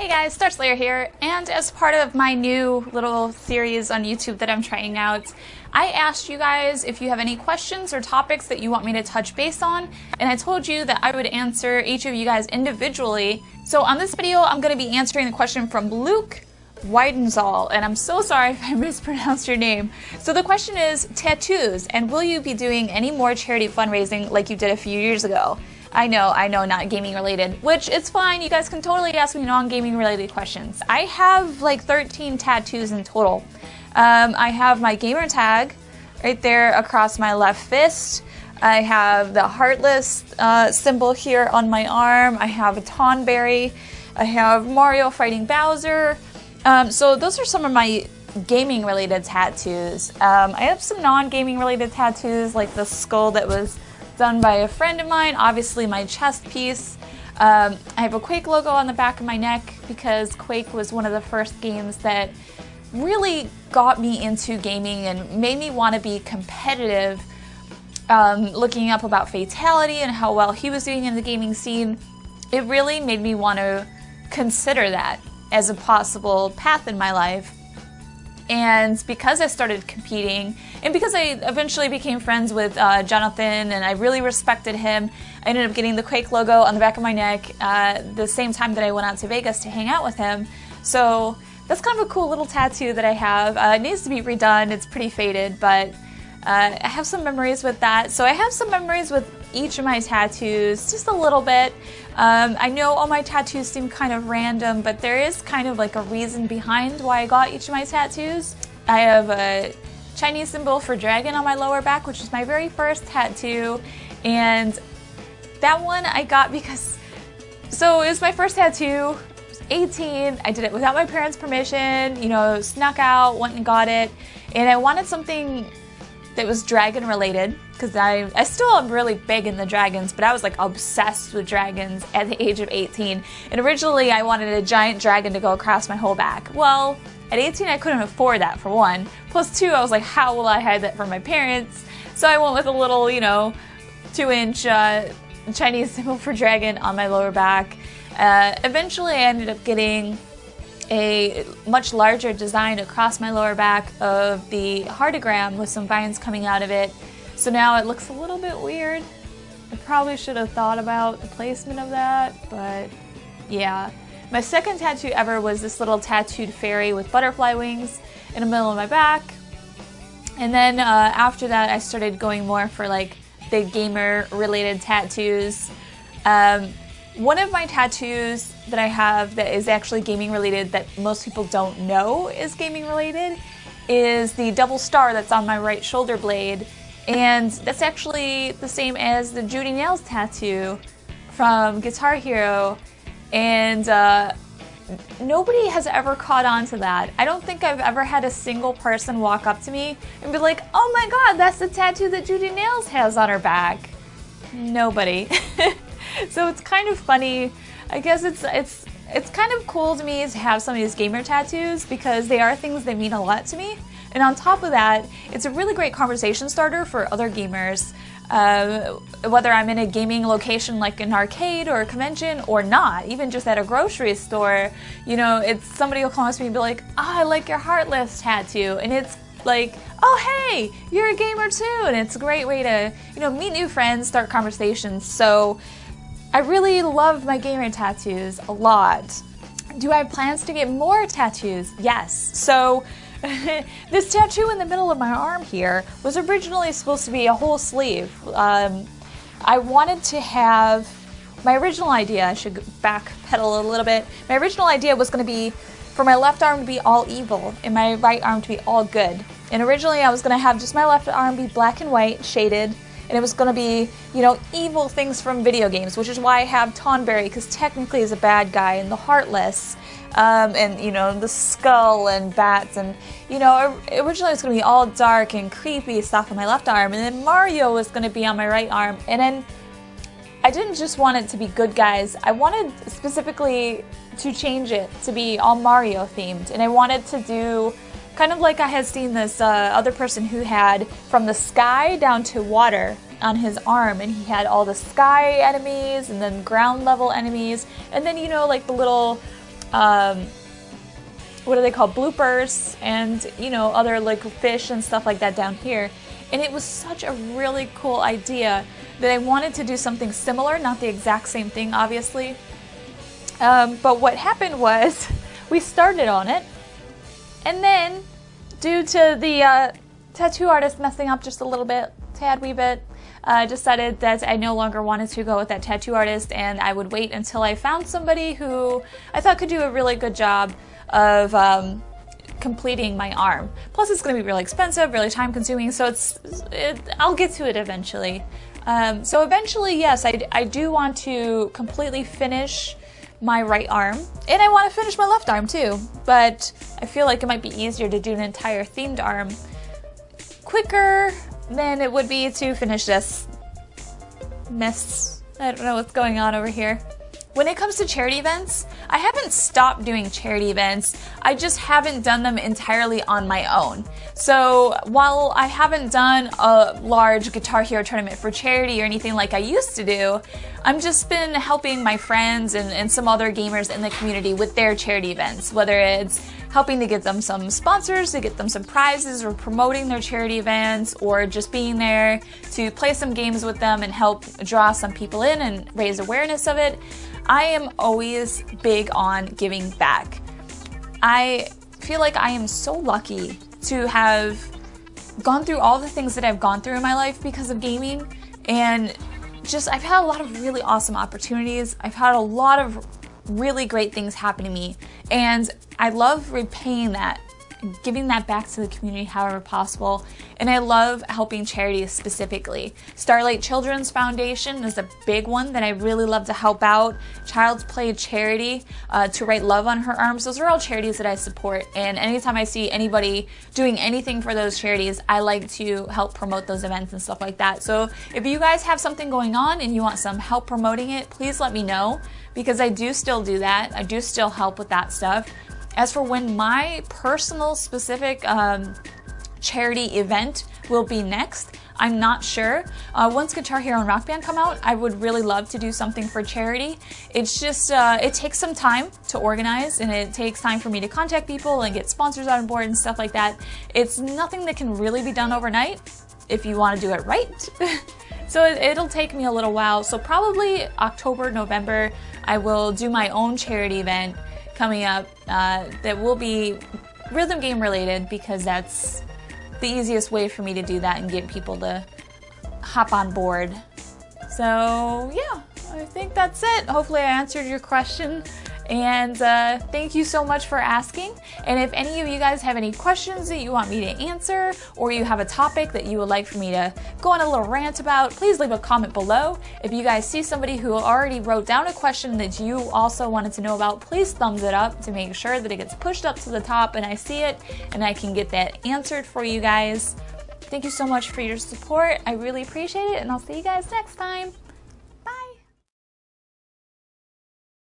Hey guys, Star Slayer here, and as part of my new little series on YouTube that I'm trying out, I asked you guys if you have any questions or topics that you want me to touch base on, and I told you that I would answer each of you guys individually. So on this video, I'm going to be answering the question from Luke Weidenzahl, and I'm so sorry if I mispronounced your name. So the question is, tattoos, and will you be doing any more charity fundraising like you did a few years ago? I know, not gaming related, which it's fine. You guys can totally ask me non-gaming related questions. I have like 13 tattoos in total. I have my gamer tag right there across my left fist. I have the heartless symbol here on my arm. I have a Tonberry. I have Mario fighting Bowser. So those are some of my gaming related tattoos. I have some non-gaming related tattoos like the skull that was done by a friend of mine, obviously my chest piece. I have a Quake logo on the back of my neck because Quake was one of the first games that really got me into gaming and made me want to be competitive. Looking up about Fatality and how well he was doing in the gaming scene, it really made me want to consider that as a possible path in my life. And because I started competing, and because I eventually became friends with Jonathan, and I really respected him, I ended up getting the Quake logo on the back of my neck the same time that I went out to Vegas to hang out with him. So that's kind of a cool little tattoo that I have. It needs to be redone. It's pretty faded, but I have some memories with that. So I have some memories with each of my tattoos, just a little bit. I know all my tattoos seem kind of random, but there is kind of like a reason behind why I got each of my tattoos. I have a Chinese symbol for dragon on my lower back, which is my very first tattoo, and that one I got because, so it was my first tattoo. I was 18, I did it without my parents' permission, you know, snuck out, went and got it, and I wanted something that was dragon related, because I still am really big in the dragons, but I was like obsessed with dragons at the age of 18. And originally I wanted a giant dragon to go across my whole back. Well, at 18 I couldn't afford that, for one. Plus two, I was like, how will I hide that from my parents? So I went with a little, you know, 2-inch Chinese symbol for dragon on my lower back. Eventually I ended up getting a much larger design across my lower back of the heartagram with some vines coming out of it. So now it looks a little bit weird. I probably should have thought about the placement of that, but yeah. My second tattoo ever was this little tattooed fairy with butterfly wings in the middle of my back. And then after that I started going more for like the gamer related tattoos. One of my tattoos that I have that is actually gaming related that most people don't know is gaming related is the double star that's on my right shoulder blade, and that's actually the same as the Judy Nails tattoo from Guitar Hero, and nobody has ever caught on to that. I don't think I've ever had a single person walk up to me and be like, oh my god, that's the tattoo that Judy Nails has on her back. Nobody. So it's kind of funny. I guess it's kind of cool to me to have some of these gamer tattoos because they are things that mean a lot to me. And on top of that, it's a really great conversation starter for other gamers. Whether I'm in a gaming location like an arcade or a convention or not, even just at a grocery store, you know, it's somebody will come up to me and be like, oh, I like your Heartless tattoo. And it's like, oh hey, you're a gamer too. And it's a great way to, you know, meet new friends, start conversations. So I really love my gamer tattoos a lot. Do I have plans to get more tattoos? Yes. So this tattoo in the middle of my arm here was originally supposed to be a whole sleeve. I wanted to have, my original idea, I should backpedal a little bit. My original idea was going to be for my left arm to be all evil and my right arm to be all good. And originally I was going to have just my left arm be black and white, shaded, and it was going to be, you know, evil things from video games, which is why I have Tonberry, because technically he's a bad guy, and the Heartless, and, you know, the skull and bats, and, you know, originally it was going to be all dark and creepy stuff on my left arm, and then Mario was going to be on my right arm, and then I didn't just want it to be good guys, I wanted specifically to change it to be all Mario themed, and I wanted to do kind of like I had seen this other person who had from the sky down to water on his arm, and he had all the sky enemies and then ground level enemies, and then, you know, like the little what are they called, bloopers, and you know, other like fish and stuff like that down here. And it was such a really cool idea that I wanted to do something similar, not the exact same thing, obviously. But what happened was we started on it, and then due to the tattoo artist messing up just a little bit, tad wee bit, I decided that I no longer wanted to go with that tattoo artist, and I would wait until I found somebody who I thought could do a really good job of completing my arm. Plus it's going to be really expensive, really time consuming, so I'll get to it eventually. So eventually, yes, I do want to completely finish my right arm, and I want to finish my left arm too, but I feel like it might be easier to do an entire themed arm quicker than it would be to finish this mess. I don't know what's going on over here. When it comes to charity events, I haven't stopped doing charity events, I just haven't done them entirely on my own. So while I haven't done a large Guitar Hero tournament for charity or anything like I used to do, I've just been helping my friends and some other gamers in the community with their charity events, whether it's helping to get them some sponsors, to get them some prizes, or promoting their charity events, or just being there to play some games with them and help draw some people in and raise awareness of it. I am always big on giving back. I feel like I am so lucky to have gone through all the things that I've gone through in my life because of gaming, and just I've had a lot of really awesome opportunities. I've had a lot of really great things happen to me, and I love repaying that, giving that back to the community however possible, and I love helping charities specifically. Starlight Children's Foundation is a big one that I really love to help out. Child's Play Charity, to write love on her arms. Those are all charities that I support, and anytime I see anybody doing anything for those charities, I like to help promote those events and stuff like that. So if you guys have something going on and you want some help promoting it, please let me know, because I do still do that. I do still help with that stuff. As for when my personal specific charity event will be next, I'm not sure. Once Guitar Hero and Rock Band come out, I would really love to do something for charity. It's just, it takes some time to organize, and it takes time for me to contact people and get sponsors on board and stuff like that. It's nothing that can really be done overnight if you want to do it right. So it'll take me a little while. So probably October, November, I will do my own charity event coming up that will be rhythm game related, because that's the easiest way for me to do that and get people to hop on board. So yeah, I think that's it. Hopefully I answered your question, and thank you so much for asking. And if any of you guys have any questions that you want me to answer, or you have a topic that you would like for me to go on a little rant about, please leave a comment below. If you guys see somebody who already wrote down a question that you also wanted to know about, please thumbs it up to make sure that it gets pushed up to the top and I see it and I can get that answered for you guys. Thank you so much for your support. I really appreciate it, and I'll see you guys next time.